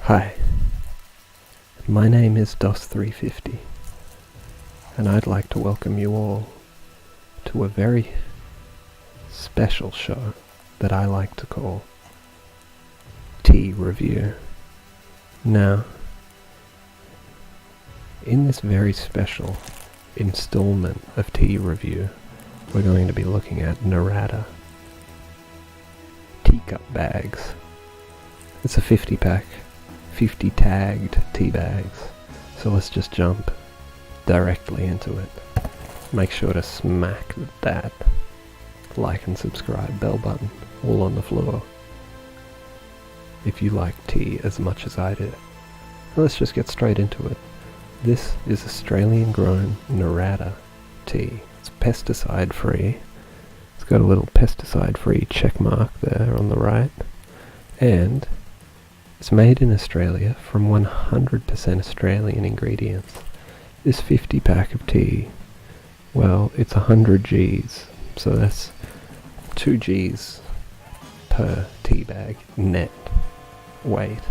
Hi, my name is DOS350, and I'd like to welcome you all to a very special show that I like to call Tea Review. Now, in this very special installment of Tea Review, we're going to be looking at Nerada teacup bags. It's a 50 pack, 50 tagged tea bags. So let's just jump directly into it. Make sure to smack that like and subscribe bell button all on the floor if you like tea as much as I do. Let's just get straight into it. This is Australian grown Nerada tea. It's pesticide free. It's got a little pesticide free check mark there on the right, and it's made in Australia from 100% Australian ingredients. This 50 pack of tea, well, it's 100 Gs, so that's 2 Gs per tea bag net weight,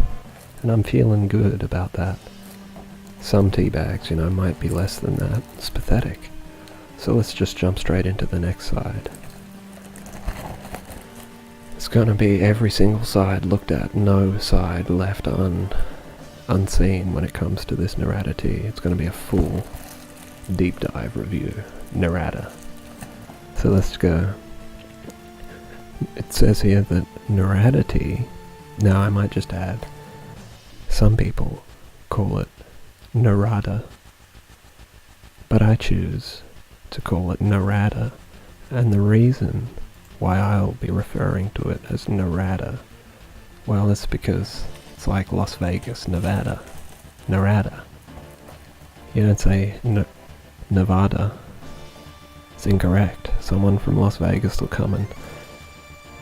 and I'm feeling good about that. Some tea bags, might be less than that. It's pathetic. So let's just jump straight into the next side. It's going to be every single side looked at, no side left unseen when it comes to this Nerada tea. It's going to be a full deep dive review. Nerada. So let's go. It says here that Nerada tea, now I might just add, some people call it Nerada, but I choose to call it Nerada, and the reason why I'll be referring to it as Nerada, well, it's because it's like Las Vegas, Nevada. Nerada. You don't say Nevada. It's incorrect. Someone from Las Vegas will come and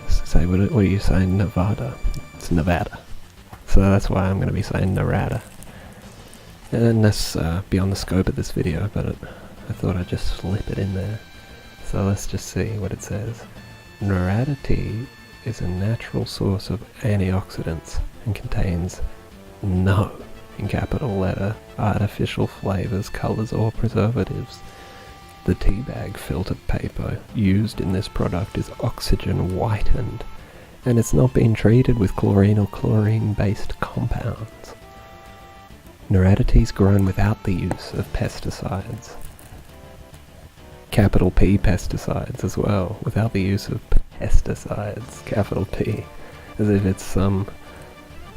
say, what are you saying, Nevada? It's Nevada. So that's why I'm going to be saying Nerada. And that's beyond the scope of this video, but I thought I'd just slip it in there. So let's just see what it says. Nerada tea is a natural source of antioxidants and contains no, in capital letter, artificial flavors, colors, or preservatives. The tea bag filter paper used in this product is oxygen whitened, and it's not been treated with chlorine or chlorine-based compounds. Nerada tea is grown without the use of pesticides. Capital P pesticides as well, without the use of pesticides, capital P, as if it's some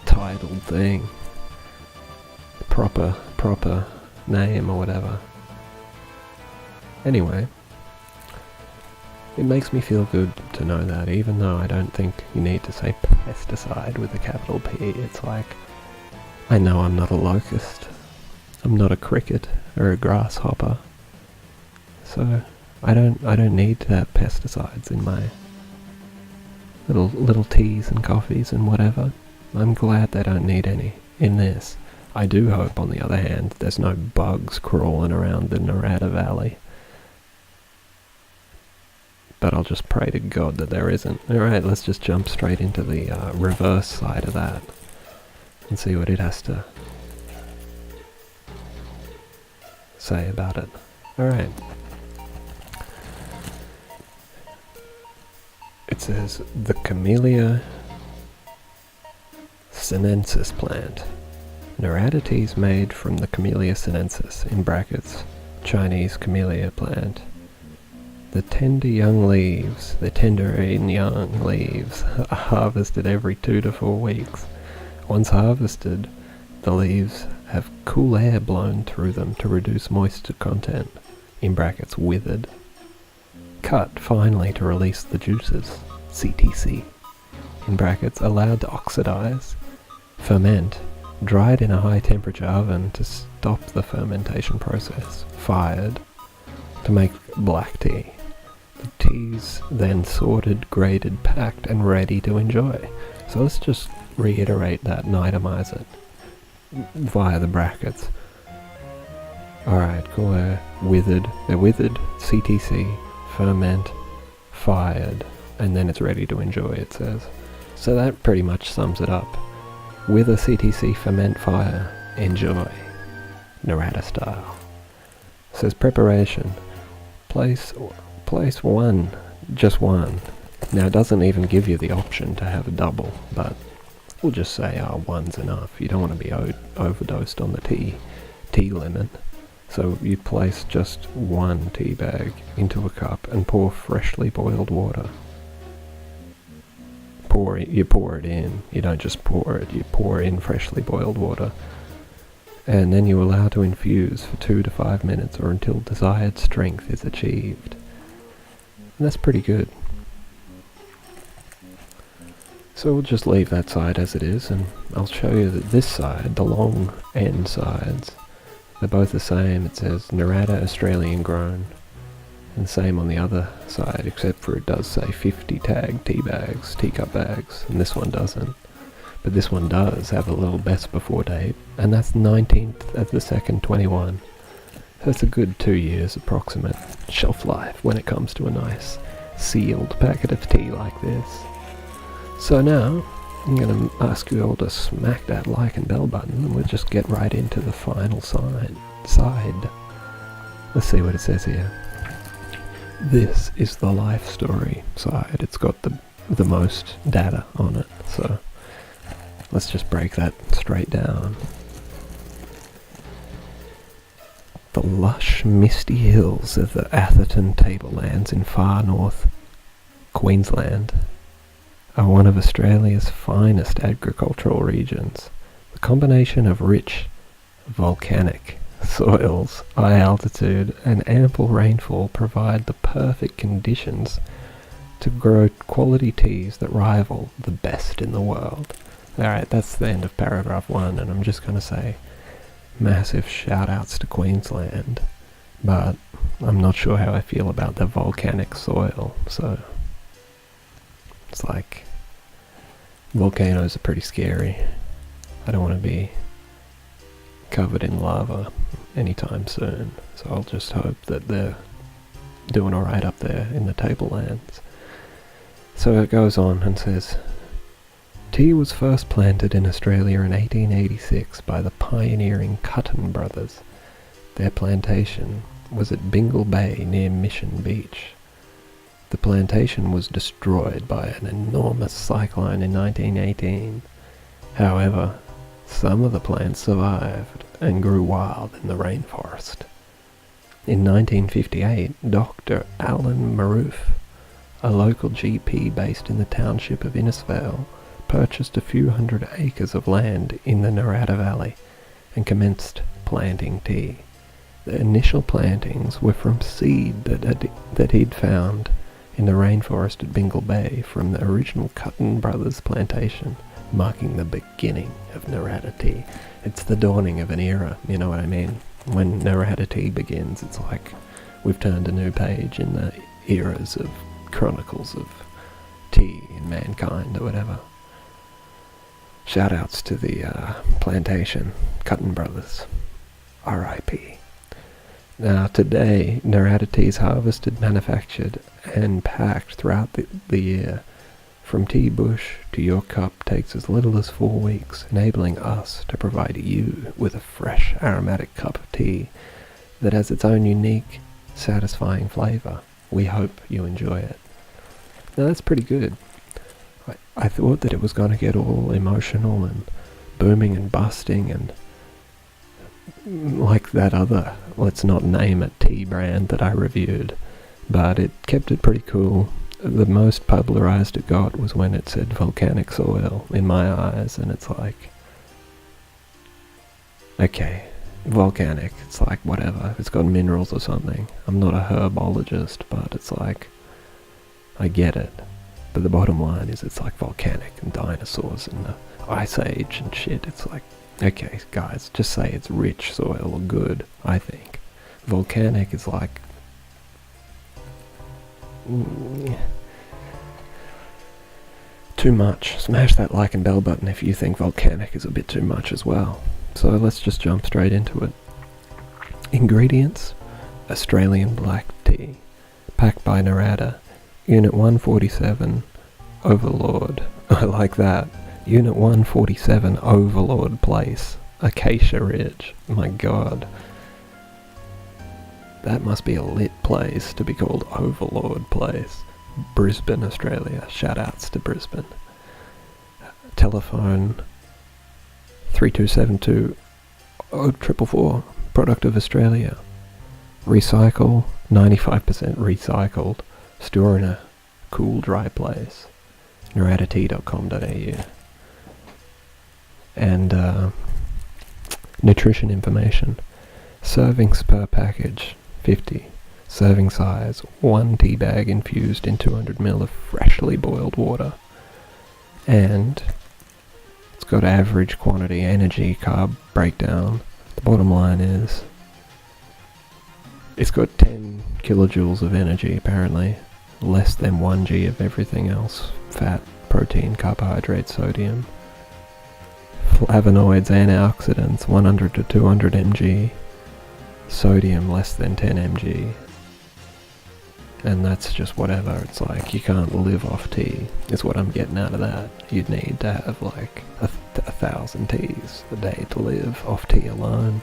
titled thing, proper name or whatever. Anyway, it makes me feel good to know that, even though I don't think you need to say pesticide with a capital P. It's like, I know I'm not a locust, I'm not a cricket or a grasshopper, so I don't need to have pesticides in my little teas and coffees and whatever. I'm glad they don't need any in this. I do hope, on the other hand, there's no bugs crawling around the Nerada Valley. But I'll just pray to God that there isn't. Alright, let's just jump straight into the reverse side of that and see what it has to say about it. Alright. It says, the Camellia sinensis plant. Nerada tea is made from the Camellia sinensis, in brackets, Chinese camellia plant. The tender young leaves are harvested every 2 to 4 weeks. Once harvested, the leaves have cool air blown through them to reduce moisture content, in brackets, withered. Cut finely to release the juices, CTC, in brackets, allowed to oxidize, ferment, dried in a high temperature oven to stop the fermentation process, fired, to make black tea. The tea's then sorted, graded, packed, and ready to enjoy. So let's just reiterate that and itemize it via the brackets. Alright, cool. They're withered, CTC, ferment, fired, and then it's ready to enjoy, it says. So that pretty much sums it up. with a CTC ferment fire. Enjoy. Nerada style. Says preparation. Place one. Just one. Now it doesn't even give you the option to have a double, but we'll just say one's enough. You don't want to be overdosed on the tea limit. So you place just one tea bag into a cup and pour freshly boiled water. You pour it in. You don't just pour it, you pour in freshly boiled water. And then you allow to infuse for 2 to 5 minutes or until desired strength is achieved. And that's pretty good. So we'll just leave that side as it is, and I'll show you that this side, the long end sides, they're both the same. It says Nerada Australian grown, and same on the other side, except for it does say 50 tag teacup bags, and this one doesn't. But this one does have a little best before date, and that's 19th of the 2nd, 21. So it's a good 2 years approximate shelf life when it comes to a nice sealed packet of tea like this. So now, I'm going to ask you all to smack that like and bell button, and we'll just get right into the final side. Let's see what it says here. This is the life story side. It's got the most data on it, so let's just break that straight down. The lush, misty hills of the Atherton Tablelands in far north Queensland are one of Australia's finest agricultural regions. The combination of rich, volcanic soils, high altitude, and ample rainfall provide the perfect conditions to grow quality teas that rival the best in the world. Alright, that's the end of paragraph 1, and I'm just going to say massive shout outs to Queensland, but I'm not sure how I feel about the volcanic soil, so it's like volcanoes are pretty scary. I don't want to be covered in lava anytime soon, so I'll just hope that they're doing alright up there in the tablelands. So it goes on and says, tea was first planted in Australia in 1886 by the pioneering Cutton brothers. Their plantation was at Bingle Bay near Mission Beach. The plantation was destroyed by an enormous cyclone in 1918. However, some of the plants survived and grew wild in the rainforest. In 1958, Dr. Alan Maroof, a local GP based in the township of Innisfail, purchased a few hundred acres of land in the Nerada Valley and commenced planting tea. The initial plantings were from seed that he'd found in the rainforest at Bingle Bay from the original Cutton Brothers plantation, marking the beginning of Nerada tea. It's the dawning of an era, you know what I mean? When Nerada tea begins, it's like we've turned a new page in the eras of chronicles of tea and mankind or whatever. Shout outs to the plantation, Cutton Brothers, R.I.P. Now today, Nerada tea is harvested, manufactured and packed throughout the year. From tea bush to your cup takes as little as 4 weeks, enabling us to provide you with a fresh aromatic cup of tea that has its own unique, satisfying flavour. We hope you enjoy it. Now that's pretty good. I thought that it was going to get all emotional and booming and busting and like that other, let's not name it, tea brand that I reviewed, but it kept it pretty cool. The most popularized it got was when it said volcanic soil in my eyes, and it's like, okay, volcanic, it's like whatever, it's got minerals or something. I'm not a herbologist, but it's like, I get it. But the bottom line is it's like volcanic and dinosaurs and the ice age and shit. It's like, okay guys, just say it's rich soil or good, I think. Volcanic is like, too much. Smash that like and bell button if you think volcanic is a bit too much as well. So let's just jump straight into it. Ingredients: Australian black tea, packed by Nerada, Unit 147, Overlord. I like that. Unit 147, Overlord Place, Acacia Ridge. My god. That must be a lit place to be called Overlord Place. Brisbane, Australia. Shoutouts to Brisbane. Telephone 3272 0444. Product of Australia. Recycle, 95% recycled. Store in a cool, dry place. neradatea.com.au. And nutrition information. Servings per package, 50. Serving size, 1 tea bag infused in 200 ml of freshly boiled water. And it's got average quantity, energy, carb breakdown. The bottom line is it's got 10 kilojoules of energy apparently, less than 1 g of everything else, fat, protein, carbohydrate, sodium, flavonoids, antioxidants, 100 to 200 mg, sodium less than 10 mg, and that's just whatever. It's like you can't live off tea, is what I'm getting out of that. You'd need to have like 1,000 teas a day to live off tea alone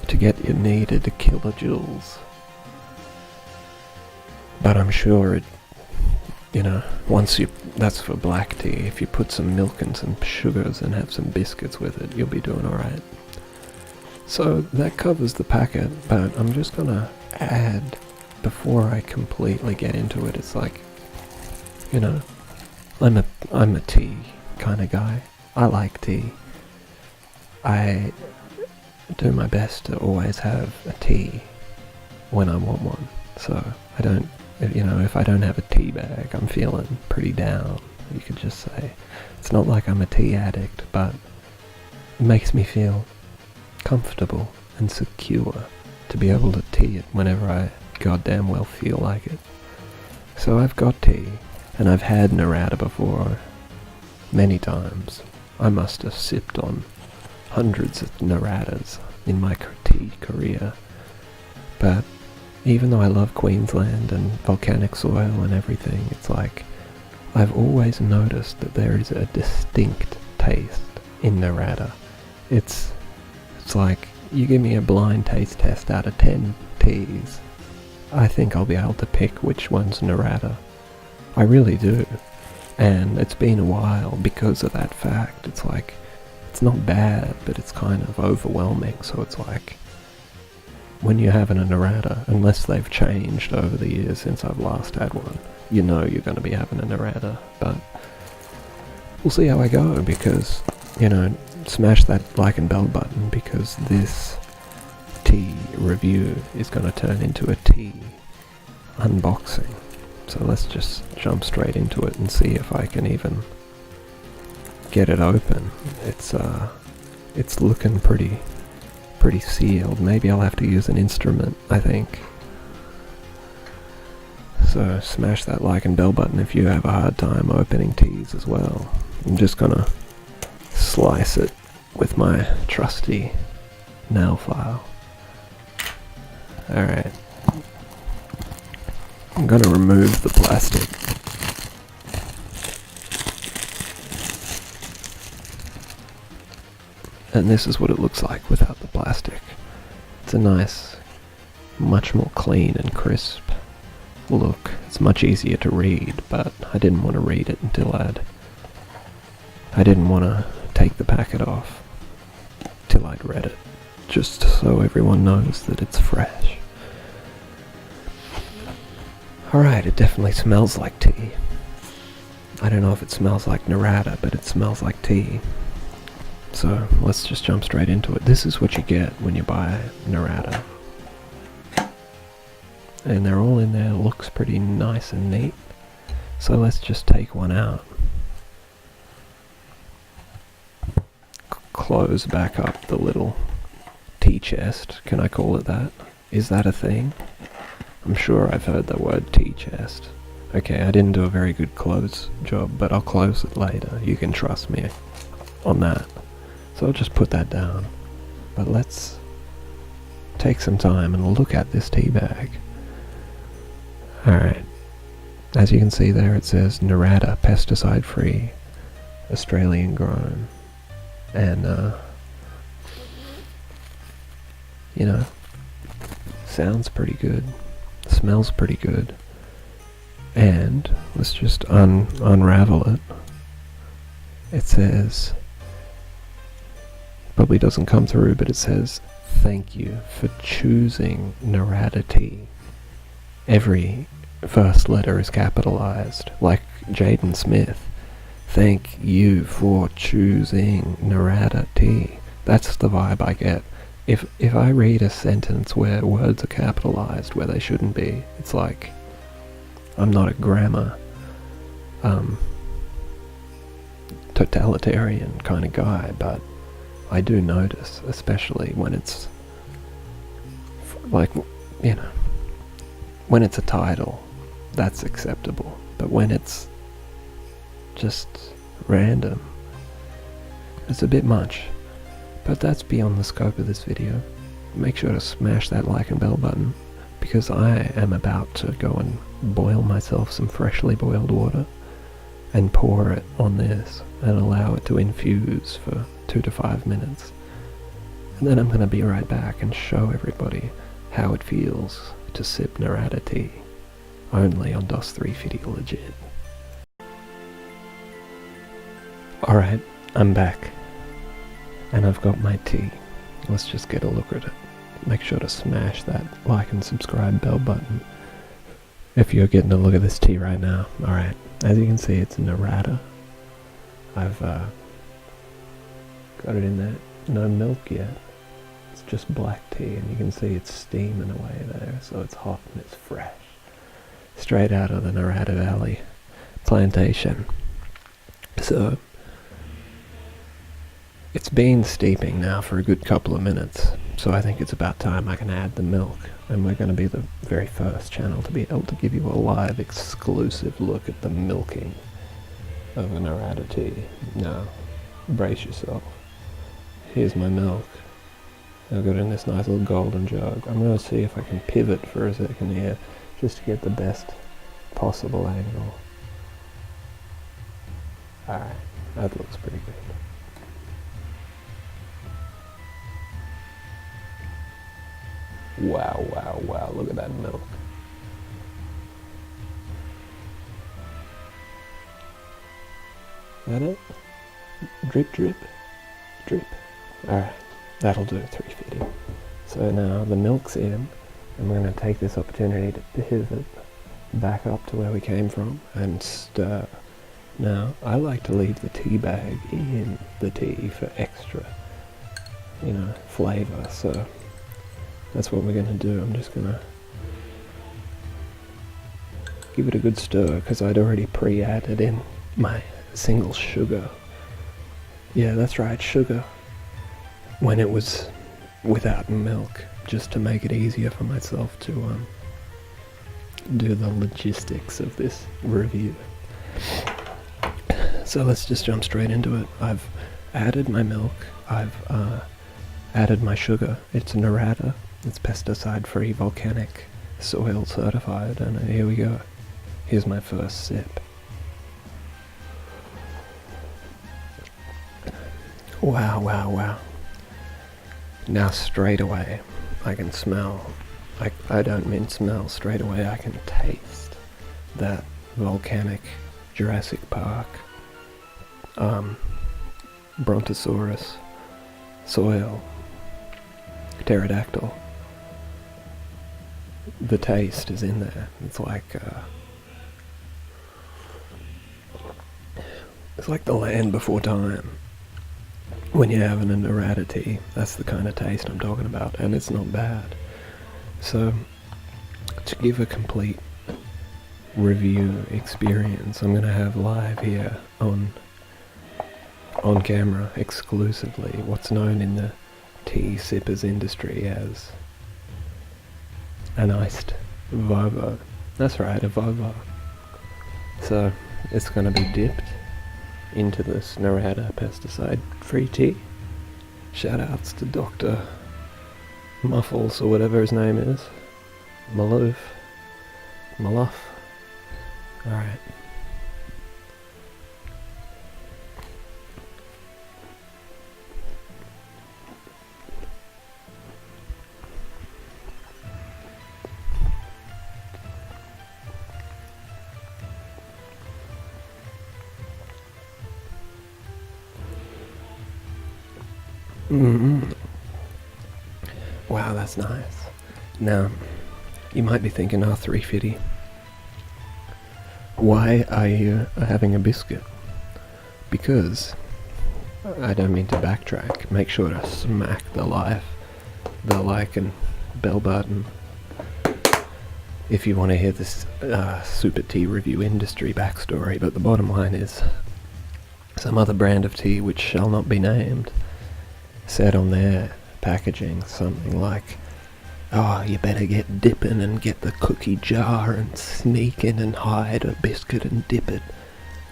to get your needed kilojoules. But I'm sure it, that's for black tea. If you put some milk and some sugars and have some biscuits with it, you'll be doing alright. So that covers the packet, but I'm just gonna add, before I completely get into it, it's like, I'm a tea kind of guy. I like tea. I do my best to always have a tea when I want one. So I don't, if I don't have a tea bag, I'm feeling pretty down, you could just say. It's not like I'm a tea addict, but it makes me feel comfortable and secure to be able to tea it whenever I goddamn well feel like it. So I've got tea, and I've had Nerada before, many times. I must have sipped on hundreds of Neradas in my tea career, but even though I love Queensland and volcanic soil and everything, it's like I've always noticed that there is a distinct taste in Nerada. It's like, you give me a blind taste test out of 10 teas, I think I'll be able to pick which one's Nerada. I really do. And it's been a while because of that fact. It's like, it's not bad, but it's kind of overwhelming. So it's like, when you're having a Nerada, unless they've changed over the years since I've last had one, you're going to be having a Nerada. But we'll see how I go, because, smash that like and bell button, because this tea review is going to turn into a tea unboxing. So let's just jump straight into it and see if I can even get it open. It's looking pretty sealed. Maybe I'll have to use an instrument, I think. So smash that like and bell button if you have a hard time opening teas as well. I'm just gonna slice it with my trusty nail file. Alright. I'm gonna remove the plastic. And this is what it looks like without the plastic. It's a nice, much more clean and crisp look. It's much easier to read, but I didn't want to read it until I didn't want to take the packet off till I'd read it, just so everyone knows that it's fresh. Alright, it definitely smells like tea. I don't know if it smells like Nerada, but it smells like tea. So let's just jump straight into it. This is what you get when you buy Nerada. And they're all in there, looks pretty nice and neat. So let's just take one out. Close back up the little tea chest. Can I call it that? Is that a thing? I'm sure I've heard the word tea chest. Okay, I didn't do a very good close job, but I'll close it later. You can trust me on that. So I'll just put that down. But let's take some time and look at this tea bag. Alright. As you can see there, it says Nerada pesticide free. Australian grown, and you know, sounds pretty good, smells pretty good, and let's just unravel it. It says, probably doesn't come through, but it says, "Thank you for choosing Nerada tea." Every first letter is capitalized, like Jaden Smith. Thank you for choosing Nerada tea. That's the vibe I get. If I read a sentence where words are capitalized where they shouldn't be, it's like, I'm not a grammar totalitarian kind of guy, but I do notice, especially when it's like, you know, when it's a title, that's acceptable. But when it's just random, it's a bit much. But that's beyond the scope of this video. Make sure to smash that like and bell button, because I am about to go and boil myself some freshly boiled water and pour it on this and allow it to infuse for 2 to 5 minutes. And then I'm going to be right back and show everybody how it feels to sip Nerada tea, only on DOS 350 legit. Alright, I'm back, and I've got my tea. Let's just get a look at it. Make sure to smash that like and subscribe bell button if you're getting a look at this tea right now. Alright, as you can see, it's Nerada. I've got it in there. No milk yet. It's just black tea, and you can see it's steaming away there, so it's hot and it's fresh. Straight out of the Nerada Valley plantation. So, it's been steeping now for a good couple of minutes, so I think it's about time I can add the milk, and we're going to be the very first channel to be able to give you a live exclusive look at the milking of a Nerada tea. Now, brace yourself. Here's my milk. I've got it in this nice little golden jug. I'm going to see if I can pivot for a second here, just to get the best possible angle. Alright, that looks pretty good. Wow, wow, wow, look at that milk. Is that it? Drip, drip, drip. Alright, that'll do, 350. So now the milk's in, and we're going to take this opportunity to pivot back up to where we came from and stir. Now, I like to leave the tea bag in the tea for extra, you know, flavour, so that's what we're going to do. I'm just going to give it a good stir, because I'd already pre-added in my single sugar. Yeah, that's right, sugar. When it was without milk, just to make it easier for myself to do the logistics of this review. So let's just jump straight into it. I've added my milk, I've added my sugar. It's Nerada, it's pesticide-free, volcanic, soil certified, and here we go. Here's my first sip. Wow, wow, wow. Now straight away, I can smell, I don't mean smell, straight away I can taste that volcanic Jurassic Park, Brontosaurus, soil, pterodactyl. The taste is in there. It's like the land before time. When you're having a Nerada tea, that's the kind of taste I'm talking about, and it's not bad. So, to give a complete review experience, I'm going to have live here on camera exclusively what's known in the tea sippers industry as an iced Vovo. That's right, a Vovo. So, it's going to be dipped into this Nerada pesticide-free tea. Shoutouts to Dr. Muffles, or whatever his name is. Maloof. Alright. Mm. Wow, that's nice. Now, you might be thinking, oh, 350. Why are you having a biscuit? Because, I don't mean to backtrack, make sure to smack the like and bell button if you want to hear this super tea review industry backstory, but the bottom line is some other brand of tea which shall not be named said on their packaging something like, oh, you better get dipping and get the cookie jar and sneak in and hide a biscuit and dip it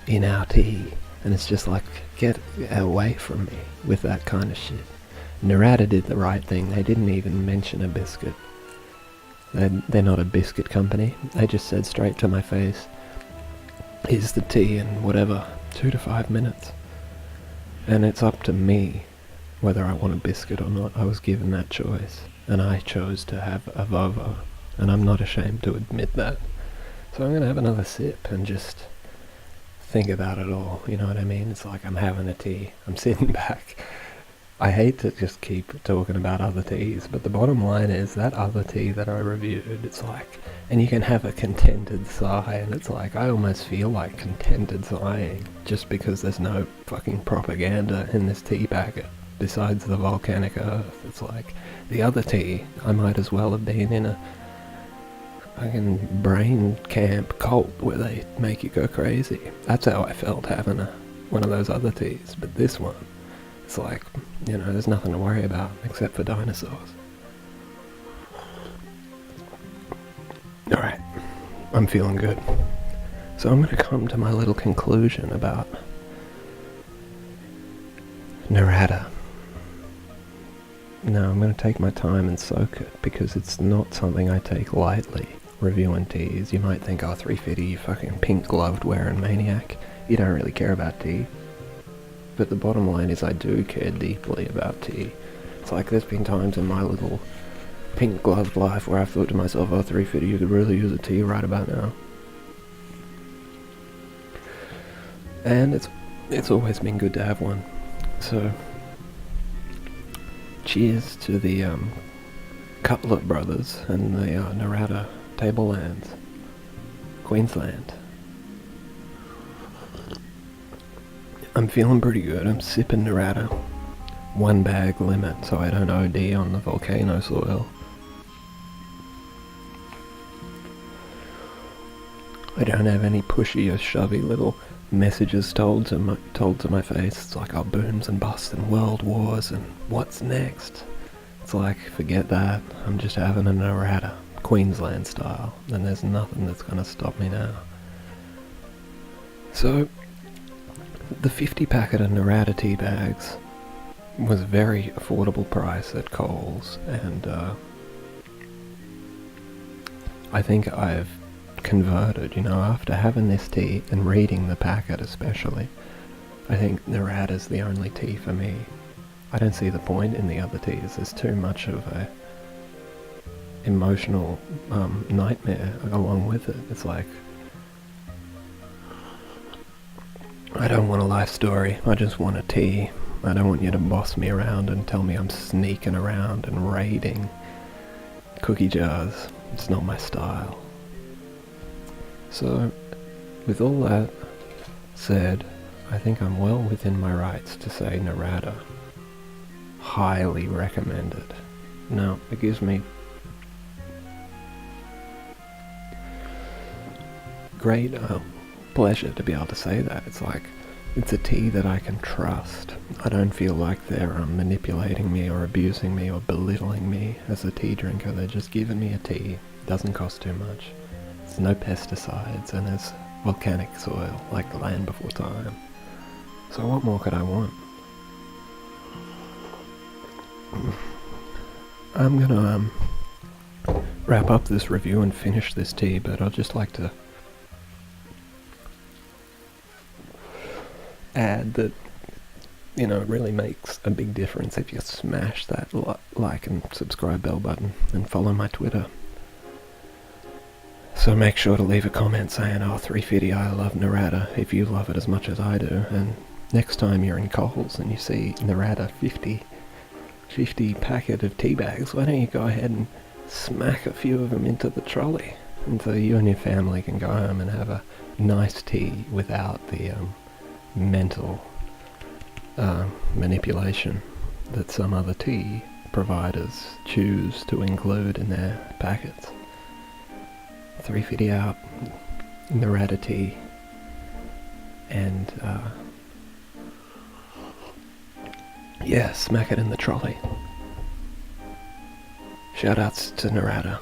in our tea. And it's just like, get away from me with that kind of shit. Nerada did the right thing. They didn't even mention a biscuit. They're not a biscuit company. They just said straight to my face, here's the tea in whatever, 2 to 5 minutes. And it's up to me whether I want a biscuit or not. I was given that choice, and I chose to have a Vovo, and I'm not ashamed to admit that. So I'm going to have another sip and just think about it all, you know what I mean? It's like I'm having a tea, I'm sitting back. I hate to just keep talking about other teas, but the bottom line is that other tea that I reviewed, it's like, and you can have a contented sigh, and it's like, I almost feel like contented sighing, just because there's no fucking propaganda in this tea packet, besides the volcanic earth. It's like, the other tea, I might as well have been in a fucking brain camp cult where they make you go crazy. That's how I felt having one of those other teas, but this one, it's like, you know, there's nothing to worry about except for dinosaurs. Alright, I'm feeling good. So I'm going to come to my little conclusion about Nerada. Now I'm going to take my time and soak it, because it's not something I take lightly, reviewing teas. You might think, oh, 350, you fucking pink-gloved wearing maniac. You don't really care about tea. But the bottom line is I do care deeply about tea. It's like there's been times in my little pink-gloved life where I've thought to myself, oh, 350, you could really use a tea right about now. And it's always been good to have one. So, cheers to the Cutler brothers and the Nerada Tablelands, Queensland. I'm feeling pretty good. I'm sipping Nerada. 1 bag limit, so I don't OD on the volcano soil. I don't have any pushy or shovey little messages told to my face. It's like, oh, booms and busts and world wars and what's next? It's like, forget that. I'm just having a Nerada, Queensland style, and there's nothing that's going to stop me now. So, the 50 packet of Nerada tea bags was a very affordable price at Coles, and I think I've converted, you know, after having this tea and reading the packet especially. I think Nerada's the only tea for me. I don't see the point in the other teas. There's too much of a emotional nightmare along with it. It's like, I don't want a life story, I just want a tea. I don't want you to boss me around and tell me I'm sneaking around and raiding cookie jars. It's not my style. So, with all that said, I think I'm well within my rights to say Nerada. Highly recommended. Now, it gives me great pleasure to be able to say that. It's like, it's a tea that I can trust. I don't feel like they're manipulating me or abusing me or belittling me as a tea drinker. They're just giving me a tea. It doesn't cost too much. There's no pesticides, and there's volcanic soil, like the land before time. So what more could I want? I'm gonna wrap up this review and finish this tea, but I'd just like to add that, you know, it really makes a big difference if you smash that like and subscribe bell button and follow my Twitter. So make sure to leave a comment saying, oh, 350, I love Nerada, if you love it as much as I do. And next time you're in Coles and you see Nerada 50, 50 packet of tea bags, why don't you go ahead and smack a few of them into the trolley? And so you and your family can go home and have a nice tea without the mental manipulation that some other tea providers choose to include in their packets. 350 out, Nerada tea, and yeah, smack it in the trolley. Shout outs to Nerada.